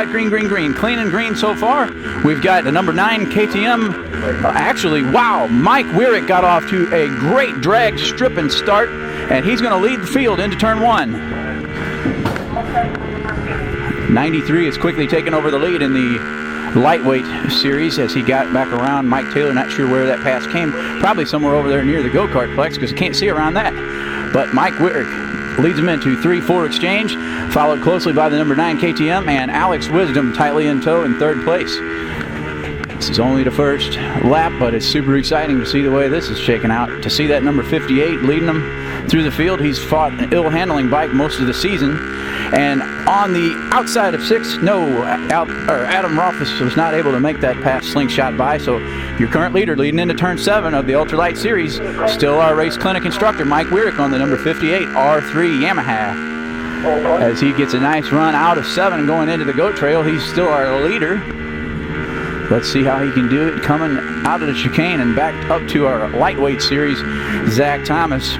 Ultralight green, green, green. Clean and green so far. We've got the number 9 KTM. Actually, wow, Mike Weirick got off to a great drag strip and start, and he's going to lead the field into turn 1. 93 is quickly taking over the lead in the lightweight series as he got back around Mike Taylor. Not sure where that pass came. Probably somewhere over there near the go-kart plex because you can't see around that. But Mike Weirick leads him into 3-4 exchange, followed closely by the number 9 KTM and Alex Wisdom tightly in tow in 3rd place. This is only the first lap, but it's super exciting to see the way this is shaking out. To see that number 58 leading him through the field. He's fought an ill-handling bike most of the season. And on the outside of 6, Adam Rolfes was not able to make that pass slingshot by. So your current leader leading into turn 7 of the Ultralight Series, still our race clinic instructor, Mike Weirick on the number 58 R3 Yamaha. As he gets a nice run out of 7 and going into the goat trail, he's still our leader. Let's see how he can do it coming out of the chicane and back up to our lightweight series. Zach Thomas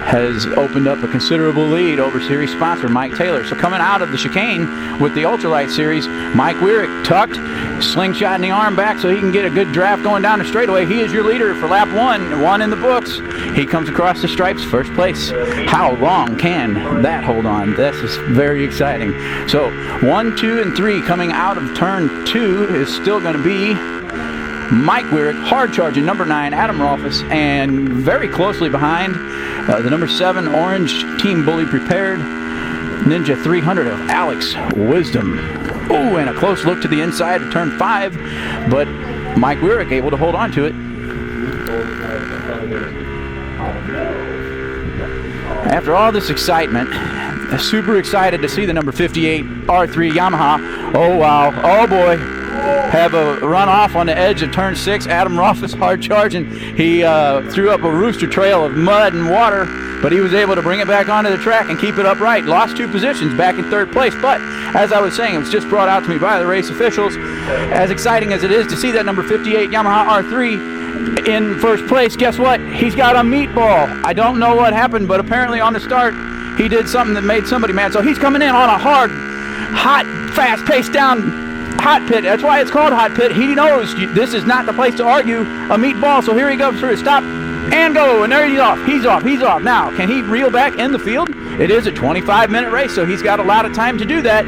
has opened up a considerable lead over series sponsor Mike Taylor. So coming out of the chicane with the Ultralight series, Mike Weirick tucked, slingshot in the arm back so he can get a good draft going down the straightaway. He is your leader for lap 1 in the books. He comes across the stripes, 1st place. How long can that hold on? This is very exciting. So 1, 2, and 3 coming out of turn 2 is still going to be Mike Weirick, hard charging number 9 Adam Rolfes, and very closely behind the number 7 Orange Team Bully Prepared Ninja 300 of Alex Wisdom. Oh, and a close look to the inside of turn 5, but Mike Weirick able to hold on to it. After all this excitement, super excited to see the number 58 R3 Yamaha. Oh wow, oh boy, have a run off on the edge of turn 6. Adam Rolfes hard charging. He threw up a rooster trail of mud and water, but he was able to bring it back onto the track and keep it upright. Lost 2 positions, back in 3rd place, but as I was saying, it was just brought out to me by the race officials. As exciting as it is to see that number 58 Yamaha R3 in 1st place, guess what? He's got a meatball. I don't know what happened, but apparently on the start, he did something that made somebody mad. So he's coming in on a hard, hot, fast-paced down hot pit. That's why it's called hot pit. He knows this is not the place to argue a meatball. So here he goes for his stop and go. And there he's off. He's off. He's off. Now, can he reel back in the field? It is a 25-minute race, so he's got a lot of time to do that.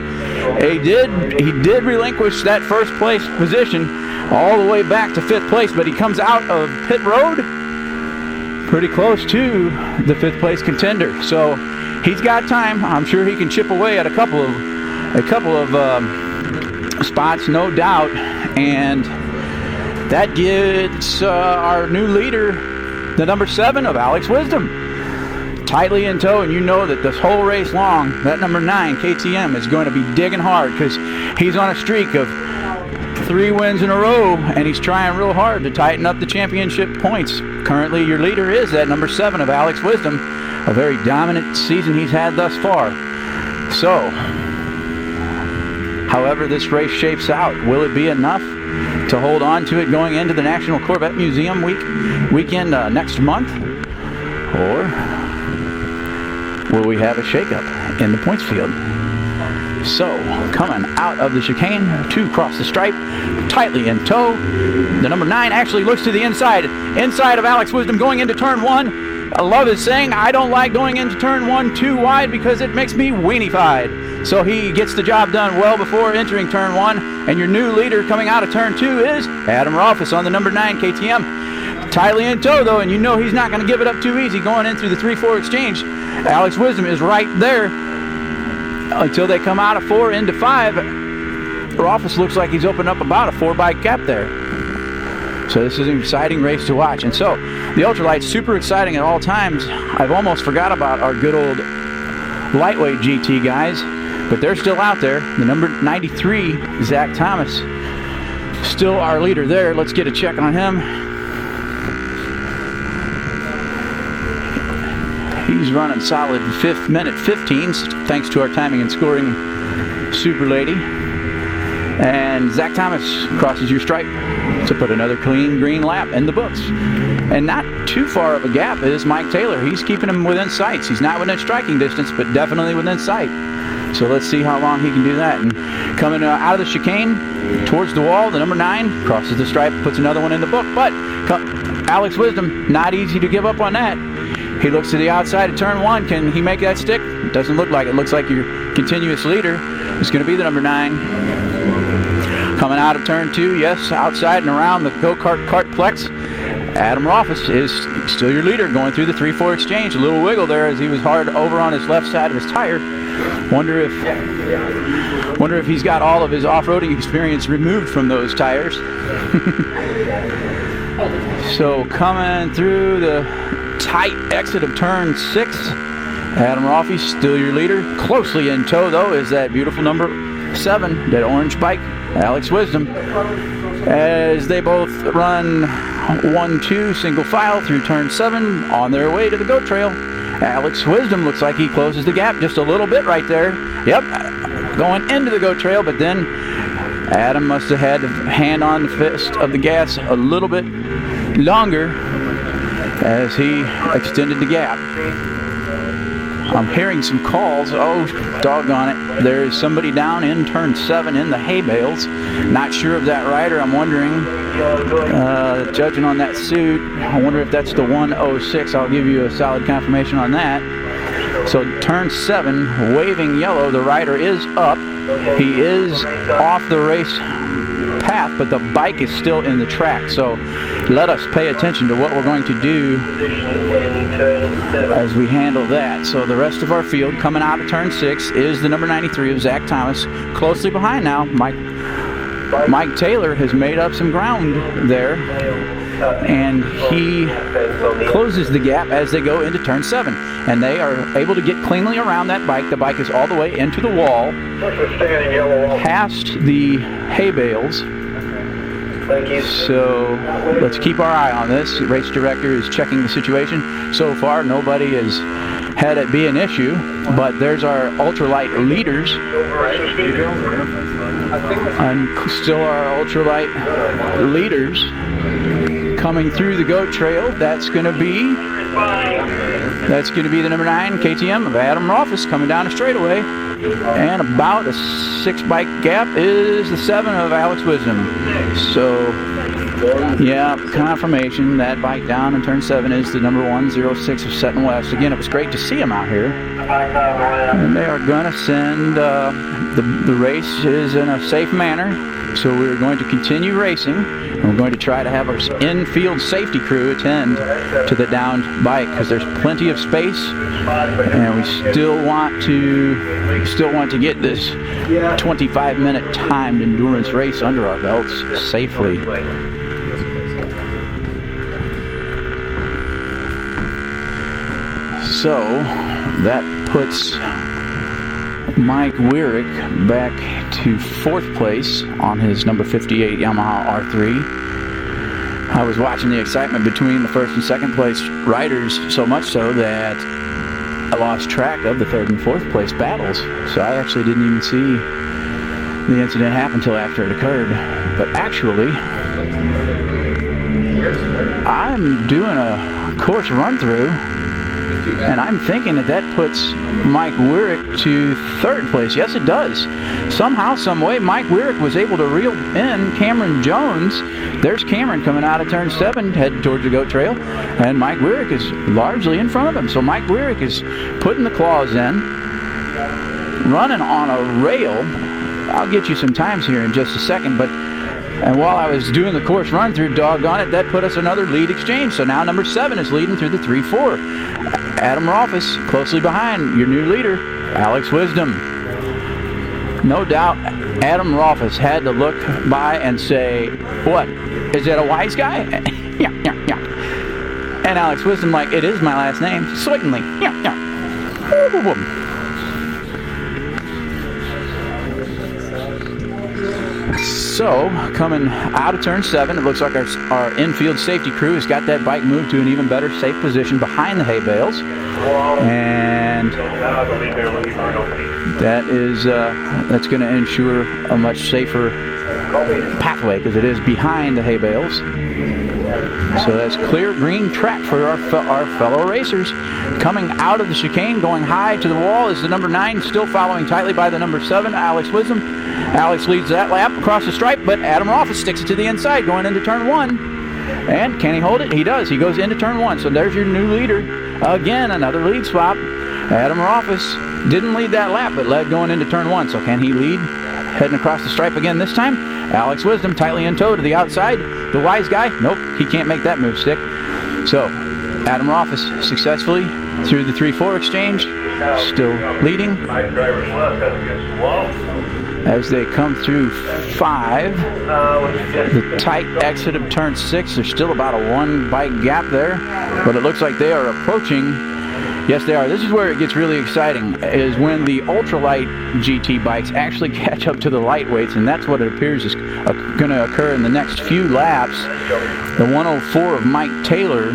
He did relinquish that 1st place position all the way back to 5th place, but he comes out of pit road pretty close to the 5th place contender. So he's got time. I'm sure he can chip away at a couple of spots, no doubt. And that gets our new leader, the number 7 of Alex Wisdom, tightly in tow. And you know that this whole race long, that number 9 KTM is going to be digging hard because he's on a streak of 3 wins in a row, and he's trying real hard to tighten up the championship points. Currently, your leader is that number 7 of Alex Wisdom. A very dominant season he's had thus far. So, however this race shapes out, will it be enough to hold on to it going into the National Corvette Museum weekend next month? Or will we have a shakeup in the points field? So, coming out of the chicane to cross the stripe, tightly in tow, the number 9 actually looks to the inside of Alex Wisdom going into turn 1. I love his saying, I don't like going into turn 1 too wide because it makes me weenie-fied. So he gets the job done well before entering turn 1. And your new leader coming out of turn 2 is Adam Rolfes on the number 9 KTM. Tightly in tow though, and you know he's not going to give it up too easy going in through the 3-4 exchange. Alex Wisdom is right there until they come out of 4 into 5. Rolfes looks like he's opened up about a 4-bike gap there. So this is an exciting race to watch. And so the Ultralight's super exciting at all times. I've almost forgot about our good old lightweight GT guys, but they're still out there. The number 93, Zach Thomas, still our leader there. Let's get a check on him. He's running solid 5th minute 15s, thanks to our timing and scoring super lady. And Zach Thomas crosses your stripe to put another clean green lap in the books. And not too far of a gap is Mike Taylor. He's keeping him within sights. He's not within striking distance, but definitely within sight. So let's see how long he can do that. And coming out of the chicane towards the wall, the number 9 crosses the stripe, puts another one in the book. But Alex Wisdom, not easy to give up on that. He looks to the outside of turn 1. Can he make that stick? It doesn't look like it. Looks like your continuous leader is going to be the number 9. Coming out of turn 2, yes, outside and around the go-kart kartplex. Adam Rolfes is still your leader, going through the 3-4 exchange. A little wiggle there as he was hard over on his left side of his tire. Wonder if he's got all of his off-roading experience removed from those tires. So coming through the tight exit of turn 6, Adam Rolfes still your leader. Closely in tow though is that beautiful number 7, that orange bike, Alex Wisdom, as they both run 1-2 single file through turn 7 on their way to the goat trail. Alex Wisdom looks like he closes the gap just a little bit right there. Yep, going into the goat trail, but then Adam must have had a hand on the fist of the gas a little bit longer as he extended the gap. I'm hearing some calls. Oh, doggone it. There is somebody down in turn 7 in the hay bales. Not sure of that rider. I'm wondering, judging on that suit, I wonder if that's the 106. I'll give you a solid confirmation on that. So turn 7, waving yellow. The rider is up. He is off the race path, but the bike is still in the track. So let us pay attention to what we're going to do as we handle that. So the rest of our field coming out of turn 6 is the number 93 of Zach Thomas. Closely behind now, Mike Taylor has made up some ground there, and he closes the gap as they go into turn 7, and they are able to get cleanly around that bike. The bike is all the way into the wall, past the hay bales. So let's keep our eye on this. The race director is checking the situation. So far, nobody has had it be an issue, but there's our ultralight leaders. And still our ultralight leaders coming through the goat trail. That's going to be the number 9 KTM of Adam Rolfes coming down a straightaway. And about a 6 bike gap is the 7 of Alex Wisdom. So, yeah, confirmation that bike down in turn 7 is the number 106 of Sutton West. Again, it was great to see him out here. And they are going to send, the race is in a safe manner. So we're going to continue racing. And we're going to try to have our infield safety crew attend to the downed bike because there's plenty of space, and we still want to get this 25-minute timed endurance race under our belts safely. So that puts Mike Wyrick back to 4th place on his number 58 Yamaha R3. I was watching the excitement between the 1st and 2nd place riders so much so that I lost track of the 3rd and 4th place battles. So I actually didn't even see the incident happen until after it occurred. But actually, I'm doing a course run through, and I'm thinking that puts Mike Wyrick to 3rd place. Yes, it does. Somehow, some way, Mike Wyrick was able to reel in Cameron Jones. There's Cameron coming out of turn 7, heading towards the goat trail, and Mike Wyrick is largely in front of him. So Mike Wyrick is putting the claws in, running on a rail. I'll get you some times here in just a second, and while I was doing the course run through, doggone it, that put us another lead exchange. So now number 7 is leading through the 3-4. Adam Rolfes closely behind your new leader, Alex Wisdom. No doubt Adam Rolfes had to look by and say, what, is that a wise guy? Yeah. And Alex Wisdom like, it is my last name. Certainly. Yeah. So, coming out of turn 7, it looks like our infield safety crew has got that bike moved to an even better safe position behind the hay bales. And that's going to ensure a much safer pathway because it is behind the hay bales. So that's clear green track for our fellow racers. Coming out of the chicane, going high to the wall is the number 9, still following tightly by the number 7, Alex Wisdom. Alex leads that lap across the stripe, but Adam Rolfes sticks it to the inside going into turn 1. And can he hold it? He does. He goes into turn 1. So there's your new leader. Again, another lead swap. Adam Rolfes didn't lead that lap, but led going into turn 1. So can he lead heading across the stripe again this time? Alex Wisdom tightly in tow to the outside. The wise guy, nope, he can't make that move stick. So Adam Rolfes successfully through the 3-4 exchange, still leading. As they come through 5, the tight exit of turn 6, there's still about a 1 bike gap there, but it looks like they are approaching. Yes, they are. This is where it gets really exciting, is when the ultralight GT bikes actually catch up to the lightweights, and that's what it appears is going to occur in the next few laps. The 104 of Mike Taylor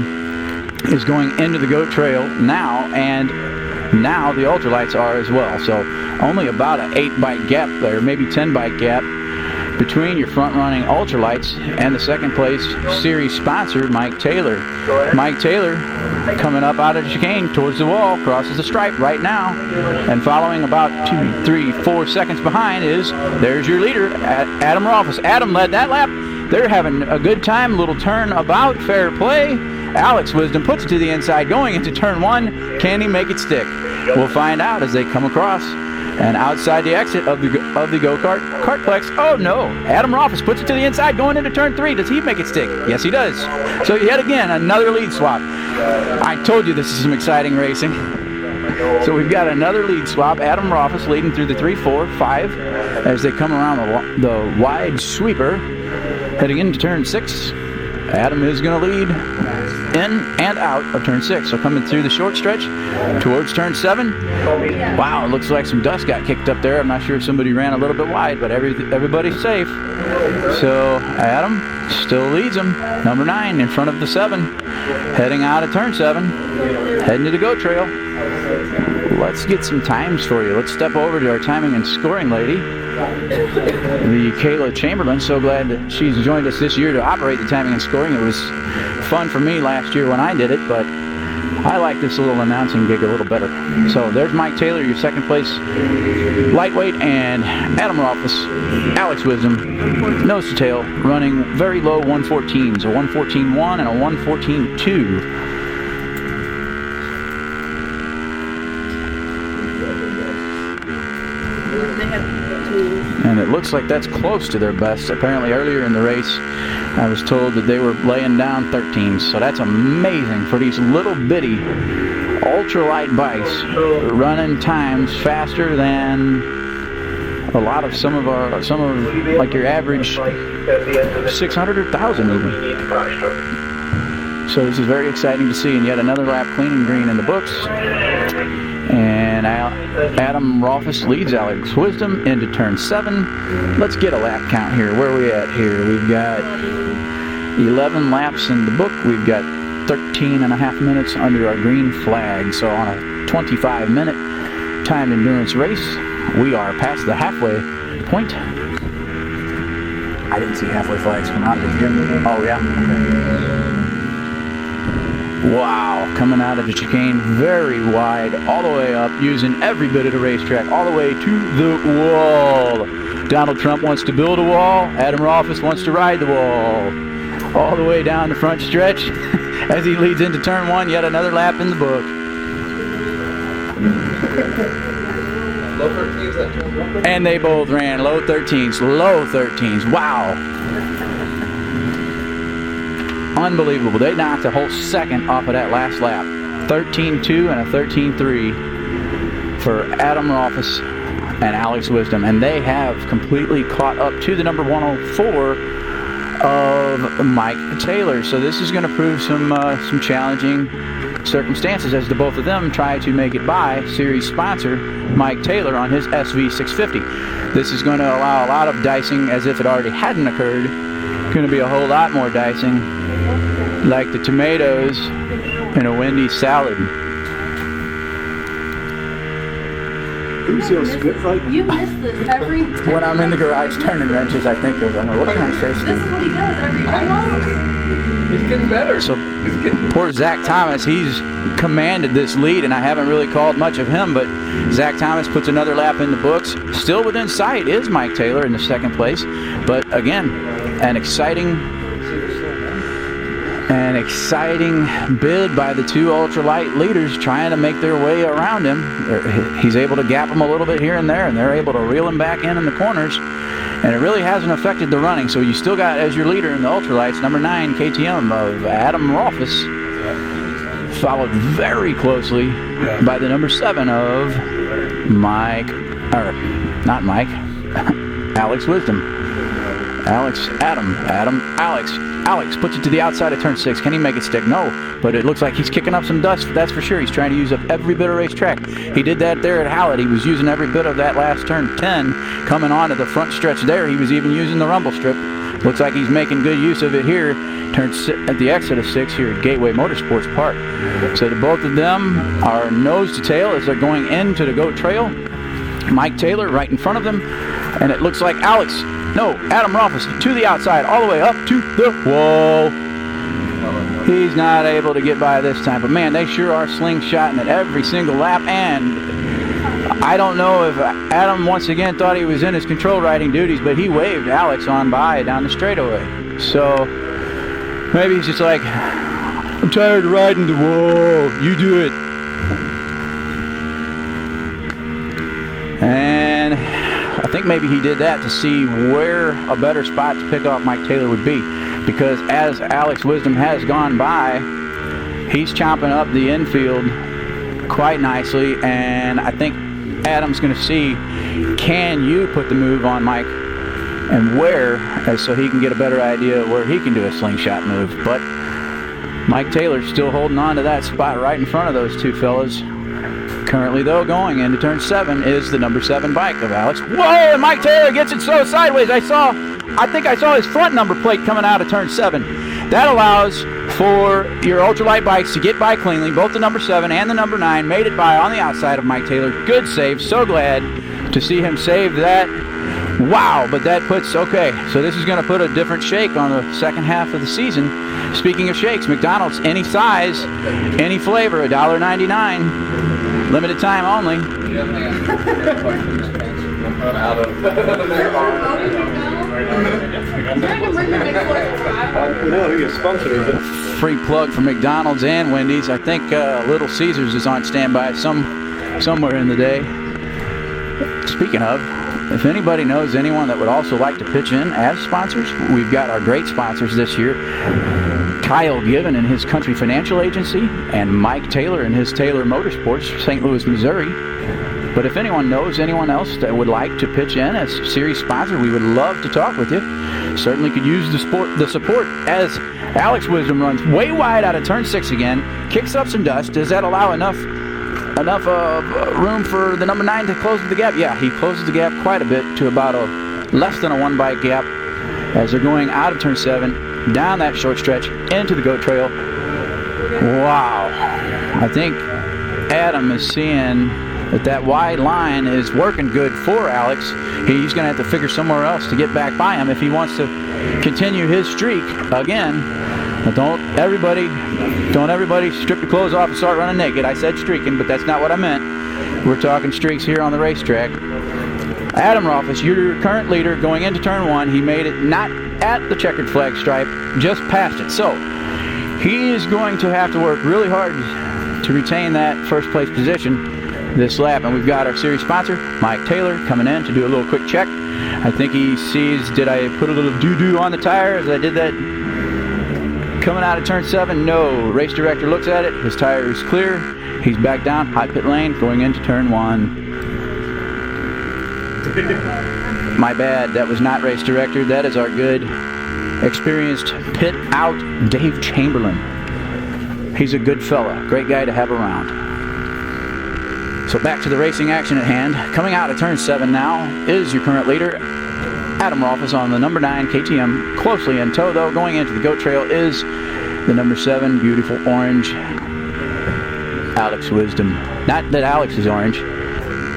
is going into the goat trail now, and now the ultralights are as well. So only about an 8 bike gap there, maybe 10 bike gap between your front running ultralights and the second place series sponsor Mike Taylor. Mike Taylor coming up out of the chicane towards the wall, crosses the stripe right now, and following about 2, 3, 4 seconds behind there's your leader, Adam Rolfes. Adam led that lap. They're having a good time, little turn about, fair play. Alex Wisdom puts it to the inside going into turn 1. Can he make it stick? We'll find out as they come across and outside the exit of the go-kart kartplex. Oh no, Adam Rolfes puts it to the inside going into turn 3. Does he make it stick? Yes, he does. So yet again, another lead swap. I told you this is some exciting racing. So we've got another lead swap. Adam Rolfes leading through the 3, 4, 5 as they come around the wide sweeper heading into turn 6. Adam is going to lead in and out of turn 6. So coming through the short stretch towards turn 7. Wow, it looks like some dust got kicked up there. I'm not sure if somebody ran a little bit wide, but everybody's safe. So Adam still leads them. Number 9 in front of the 7. Heading out of turn 7. Heading to the goat trail. Let's get some times for you. Let's step over to our timing and scoring lady, the Kayla Chamberlain. So glad that she's joined us this year to operate the timing and scoring. It was fun for me last year when I did it, but I like this little announcing gig a little better. So there's Mike Taylor, your second place lightweight, and Adam Rolfes, Alex Wisdom, nose to tail, running very low 114s, a 114.1 and a 114.2. And it looks like that's close to their best. Apparently earlier in the race I was told that they were laying down 13s, so that's amazing for these little bitty ultralight bikes, running times faster than a lot of some of like your average 600 or 1,000 even. So this is very exciting to see, and yet another lap clean and green in the books. And Adam Rolfes leads Alex Wisdom into turn 7. Let's get a lap count here. Where are we at here? We've got 11 laps in the book. We've got 13 and a half minutes under our green flag. So on a 25-minute timed endurance race, we are past the halfway point. I didn't see halfway flags come out. Did you? Oh, yeah. Okay. Wow, coming out of the chicane very wide, all the way up, using every bit of the racetrack, all the way to the wall. Donald Trump wants to build a wall. Adam Rolfes wants to ride the wall. All the way down the front stretch as he leads into turn 1, yet another lap in the book. And they both ran low 13s, low 13s. Wow. Unbelievable. They knocked a whole second off of that last lap. 13.2 and a 13.3 for Adam Rolfes and Alex Wisdom. And they have completely caught up to the number 104 of Mike Taylor. So this is going to prove some challenging circumstances as the both of them try to make it by series sponsor Mike Taylor on his SV650. This is going to allow a lot of dicing as if it already hadn't occurred. Going to be a whole lot more dicing, like the tomatoes in a Wendy's salad. Crucio spit like? You miss this every time. When I'm in the garage turning wrenches, I think of, what can I say, This Steve? is what he does every time. He's getting better. So poor Zach Thomas, he's commanded this lead, and I haven't really called much of him, but Zach Thomas puts another lap in the books. Still within sight is Mike Taylor in the second place, but again, an exciting bid by the two ultralight leaders trying to make their way around him. He's able to gap them a little bit here and there, and they're able to reel him back in the corners. And it really hasn't affected the running. So you still got, as your leader in the ultralights, number 9 KTM of Adam Rolfes, followed very closely by the number 7 of Alex Wisdom. Alex puts it to the outside of turn 6. Can he make it stick? No, but it looks like he's kicking up some dust, that's for sure. He's trying to use up every bit of racetrack. He did that there at Hallett. He was using every bit of that last turn 10. Coming onto the front stretch there, he was even using the rumble strip. Looks like he's making good use of it here. At the exit of 6 here at Gateway Motorsports Park. So both of them are nose to tail as they're going into the GOAT Trail. Mike Taylor right in front of them, and it looks like Adam Rolfes to the outside, all the way up to the wall. He's not able to get by this time, but man, they sure are slingshotting it every single lap, and I don't know if Adam once again thought he was in his control riding duties, but he waved Alex on by down the straightaway. So maybe he's just like, I'm tired of riding the wall, you do it. And I think maybe he did that to see where a better spot to pick off Mike Taylor would be, because as Alex Wisdom has gone by, he's chomping up the infield quite nicely, and I think Adam's going to see, can you put the move on Mike and where, so he can get a better idea where he can do a slingshot move. But Mike Taylor's still holding on to that spot right in front of those two fellas. Currently, though, going into turn 7 is the number 7 bike of Alex. Whoa, and Mike Taylor gets it so sideways. I think I saw his front number plate coming out of turn 7. That allows for your ultralight bikes to get by cleanly. Both the number 7 and the number 9 made it by on the outside of Mike Taylor. Good save. So glad to see him save that. Wow, but that puts, okay, so this is going to put a different shake on the second half of the season. Speaking of shakes, McDonald's, any size, any flavor, $1.99. Limited time only. Free plug for McDonald's and Wendy's. I think Little Caesars is on standby somewhere in the day. Speaking of, if anybody knows anyone that would also like to pitch in as sponsors, we've got our great sponsors this year. Kyle Given and his Country Financial Agency, and Mike Taylor and his Taylor Motorsports, St. Louis, Missouri. But if anyone knows anyone else that would like to pitch in as series sponsor, we would love to talk with you. Certainly could use the support as Alex Wisdom runs way wide out of turn 6 again, kicks up some dust. Does that allow enough room for the number 9 to close the gap? Yeah, he closes the gap quite a bit to about less than a 1 bike gap as they're going out of turn 7. Down that short stretch into the GOAT Trail. Wow. I think Adam is seeing that wide line is working good for Alex. He's going to have to figure somewhere else to get back by him if he wants to continue his streak again. But don't everybody strip your clothes off and start running naked. I said streaking, but that's not what I meant. We're talking streaks here on the racetrack. Adam Rolfes, your current leader, going into turn 1. He made it not at the checkered flag stripe, just past it. So he is going to have to work really hard to retain that first place position this lap. And we've got our series sponsor, Mike Taylor, coming in to do a little quick check. I think he sees, did I put a little doo-doo on the tire as I did that coming out of turn 7? No. Race director looks at it. His tire is clear. He's back down, hot pit lane, going into turn 1. My bad, that was not race director. That is our good, experienced pit out Dave Chamberlain. He's a good fella, great guy to have around. So back to the racing action at hand. Coming out of turn 7 now is your current leader, Adam Rolfes, on the number 9 KTM. Closely in tow, though, going into the GOAT Trail is the number 7, beautiful orange, Alex Wisdom. Not that Alex is orange.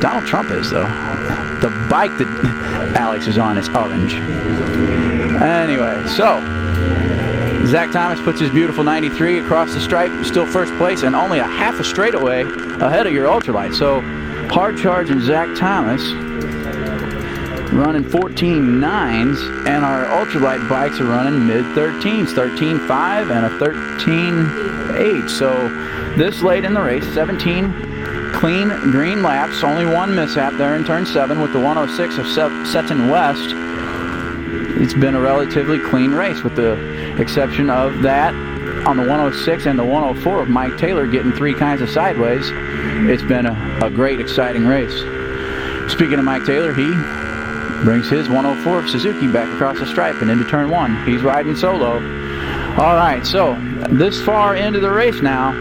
Donald Trump is, though. The bike that Alex is on is orange. Anyway, so Zach Thomas puts his beautiful 93 across the stripe, still first place, and only a half a straightaway ahead of your ultralight. So hard charge and Zach Thomas running 14.9s, and our ultralight bikes are running mid-13s, 13.5 and a 13.8. So this late in the race, 17 clean green laps, only one mishap there in turn 7 with the 106 of Seton West. It's been a relatively clean race with the exception of that on the 106 and the 104 of Mike Taylor getting 3 kinds of sideways. It's been a great, exciting race. Speaking of Mike Taylor, he brings his 104 of Suzuki back across the stripe and into turn 1. He's riding solo. All right, so this far into the race now,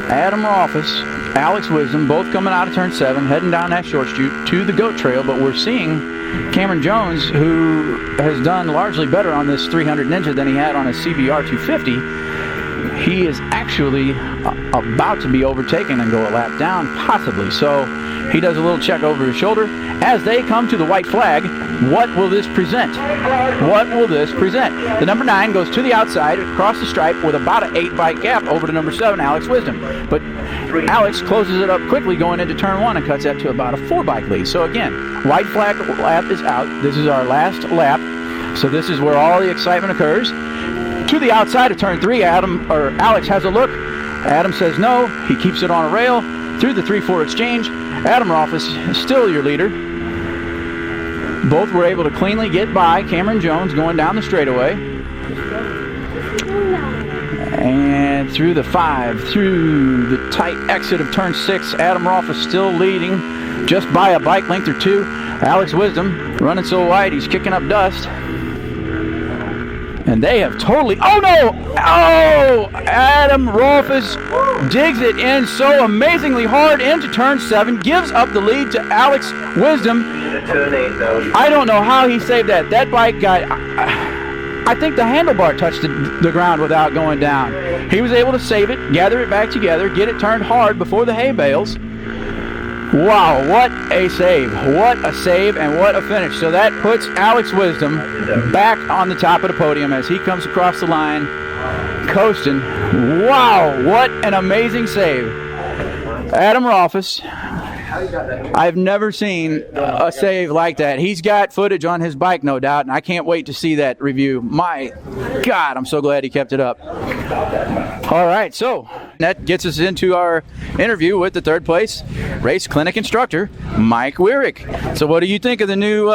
Adam Rolfes, Alex Wisdom, both coming out of turn 7, heading down that short chute to the goat trail, but we're seeing Cameron Jones, who has done largely better on this 300 Ninja than he had on his CBR 250. He is actually about to be overtaken and go a lap down, possibly. So he does a little check over his shoulder. As they come to the white flag, what will this present? What will this present? The number 9 goes to the outside, across the stripe, with about an 8-bike gap over to number 7, Alex Wisdom. But Alex closes it up quickly going into turn 1 and cuts that to about a 4-bike lead. So again, white flag lap is out. This is our last lap. So this is where all the excitement occurs. To the outside of turn 3, Alex has a look. Adam says no. He keeps it on a rail through the 3-4 exchange. Adam Rolfes is still your leader. Both were able to cleanly get by Cameron Jones going down the straightaway. And through the 5, through the tight exit of turn 6, Adam Rolfes still leading just by a bike length or 2. Alex Wisdom running so wide he's kicking up dust. And they have totally, oh no! Oh! Adam Rolfes digs it in so amazingly hard into turn 7, gives up the lead to Alex Wisdom. I don't know how he saved that. That bike got, I think the handlebar touched the ground without going down. He was able to save it, gather it back together, get it turned hard before the hay bales. Wow, what a save. What a save and what a finish. So that puts Alex Wisdom back on the top of the podium as he comes across the line, coasting. Wow, what an amazing save. Adam Rolfes, I've never seen a save like that. He's got footage on his bike, no doubt, and I can't wait to see that review. My God, I'm so glad he kept it up. All right, so that gets us into our interview with the 3rd place race clinic instructor, Mike Weirick. So what do you think of the new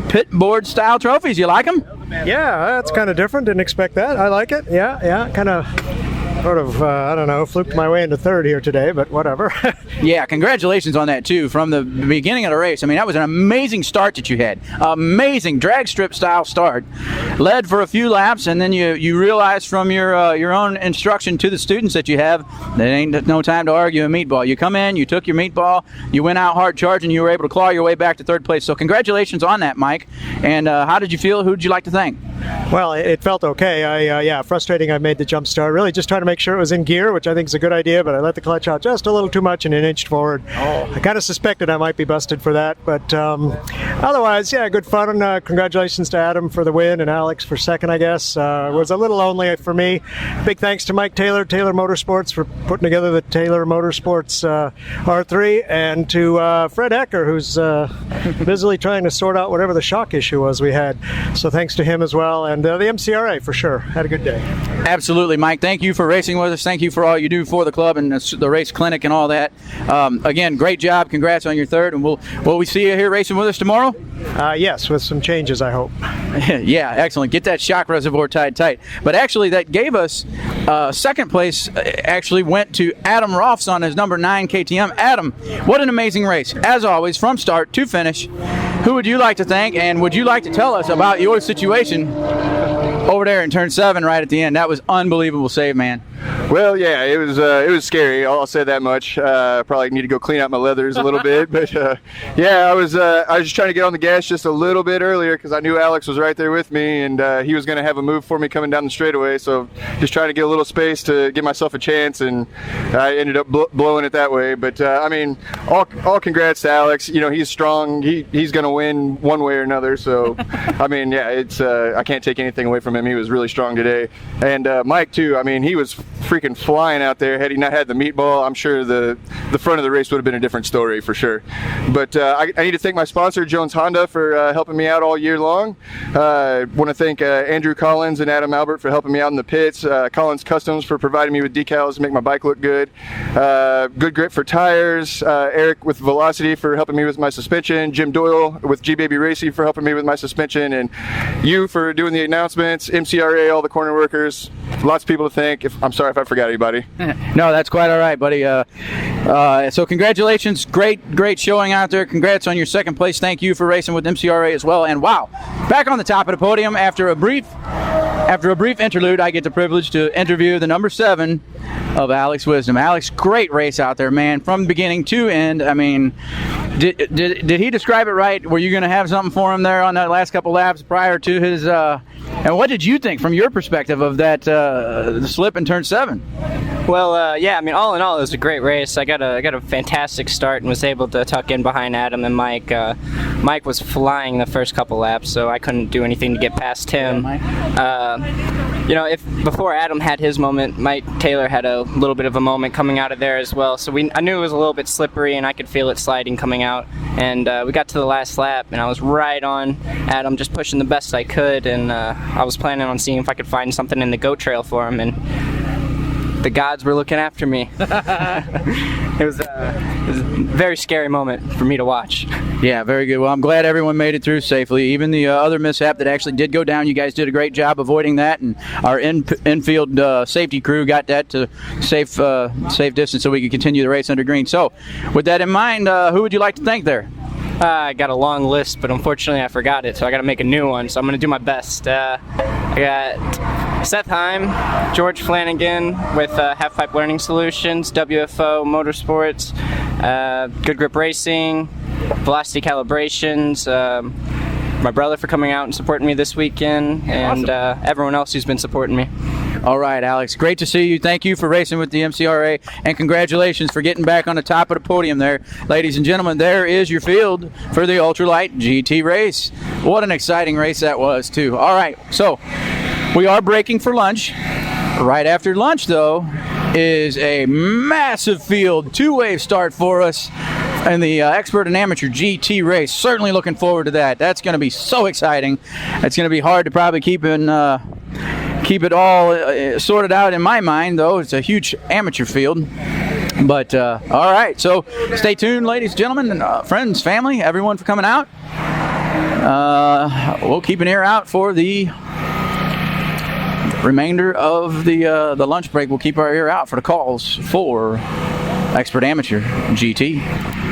pit board style trophies? You like them? Yeah, that's kind of different. Didn't expect that. I like it. Yeah, kind of sort of, I don't know, fluked my way into 3rd here today, but whatever. Yeah, congratulations on that, too, from the beginning of the race. I mean, that was an amazing start that you had. Amazing drag strip style start. Led for a few laps, and then you realized from your own instruction to the students that you have, there ain't no time to argue a meatball. You come in, you took your meatball, you went out hard charging, you were able to claw your way back to 3rd place. So congratulations on that, Mike. And how did you feel? Who would you like to thank? Well, it felt okay. Yeah, frustrating I made the jump start. Really just trying to make sure it was in gear, which I think is a good idea, but I let the clutch out just a little too much and it inched forward. I kind of suspected I might be busted for that, but otherwise, yeah, good fun. Congratulations to Adam for the win and Alex for 2nd, I guess. It was a little lonely for me. Big thanks to Mike Taylor, Taylor Motorsports, for putting together the Taylor Motorsports R3, and to Fred Ecker, who's busily trying to sort out whatever the shock issue was we had. So thanks to him as well, and the MCRA for sure. Had a good day. Absolutely, Mike. Thank you for racing with us. Thank you for all you do for the club and the race clinic and all that. Again, great job. Congrats on your 3rd, and will we see you here racing with us tomorrow? Yes, with some changes, I hope. Yeah, excellent. Get that shock reservoir tied tight. But actually, that gave us 2nd place. Actually went to Adam Rolfes on his number 9 KTM. Adam, what an amazing race. As always, from start to finish. Who would you like to thank, and would you like to tell us about your situation over there in turn 7 right at the end? That was unbelievable save, man. Well, yeah, it was scary. I'll say that much. Probably need to go clean out my leathers a little bit, but yeah, I was just trying to get on the gas just a little bit earlier because I knew Alex was right there with me, and he was going to have a move for me coming down the straightaway. So just trying to get a little space to give myself a chance, and I ended up blowing it that way. But I mean, all congrats to Alex. You know, he's strong. He's going to win one way or another. So I mean, yeah, it's I can't take anything away from him. He was really strong today, and Mike too. I mean, he was freaking flying out there. Had he not had the meatball, I'm sure the front of the race would have been a different story for sure. But I need to thank my sponsor, Jones Honda, for helping me out all year long. I want to thank Andrew Collins and Adam Albert for helping me out in the pits. Collins Customs for providing me with decals to make my bike look good. Good Grip for tires. Eric with Velocity for helping me with my suspension. Jim Doyle with G-Baby Racing for helping me with my suspension. And you for doing the announcements. MCRA, all the corner workers. Lots of people to thank. I'm sorry if I forgot anybody. No, that's quite all right, buddy. So congratulations. Great showing out there. Congrats on your second place. Thank you for racing with MCRA as well. And wow, back on the top of the podium after a brief interlude, I get the privilege to interview the number 7 of Alex Wisdom. Alex, great race out there, man, from beginning to end. I mean, did he describe it right? Were you going to have something for him there on that last couple laps prior to his and what did you think from your perspective of that slip in turn 7? Well, yeah, I mean, all in all, it was a great race. I got a fantastic start and was able to tuck in behind Adam and Mike. Mike was flying the first couple laps, so I couldn't do anything to get past him. You know, if before Adam had his moment, Mike Taylor had a little bit of a moment coming out of there as well. So I knew it was a little bit slippery, and I could feel it sliding coming out. And we got to the last lap, and I was right on Adam, just pushing the best I could. And I was planning on seeing if I could find something in the goat trail for him, and the gods were looking after me. It was a very scary moment for me to watch. Yeah, very good. Well, I'm glad everyone made it through safely. Even the other mishap that actually did go down, you guys did a great job avoiding that, and our infield safety crew got that to safe distance so we could continue the race under green. So, with that in mind, who would you like to thank there? I got a long list, but unfortunately I forgot it, so I got to make a new one. So I'm going to do my best. I got Seth Heim, George Flanagan with Half Pipe Learning Solutions, WFO Motorsports, Good Grip Racing, Velocity Calibrations, my brother for coming out and supporting me this weekend, and everyone else who's been supporting me. All right, Alex, great to see you. Thank you for racing with the MCRA, and congratulations for getting back on the top of the podium there. Ladies and gentlemen, there is your field for the Ultralight GT race. What an exciting race that was, too. All right, so we are breaking for lunch. Right after lunch, though, is a massive field, two-wave start for us in the Expert and Amateur GT race. Certainly looking forward to that. That's going to be so exciting. It's going to be hard to probably keep it all sorted out in my mind, though. It's a huge amateur field. But, all right, so stay tuned, ladies and gentlemen, and friends, family, everyone for coming out. We'll keep an ear out for the remainder of the lunch break. We'll keep our ear out for the calls for Expert Amateur GT.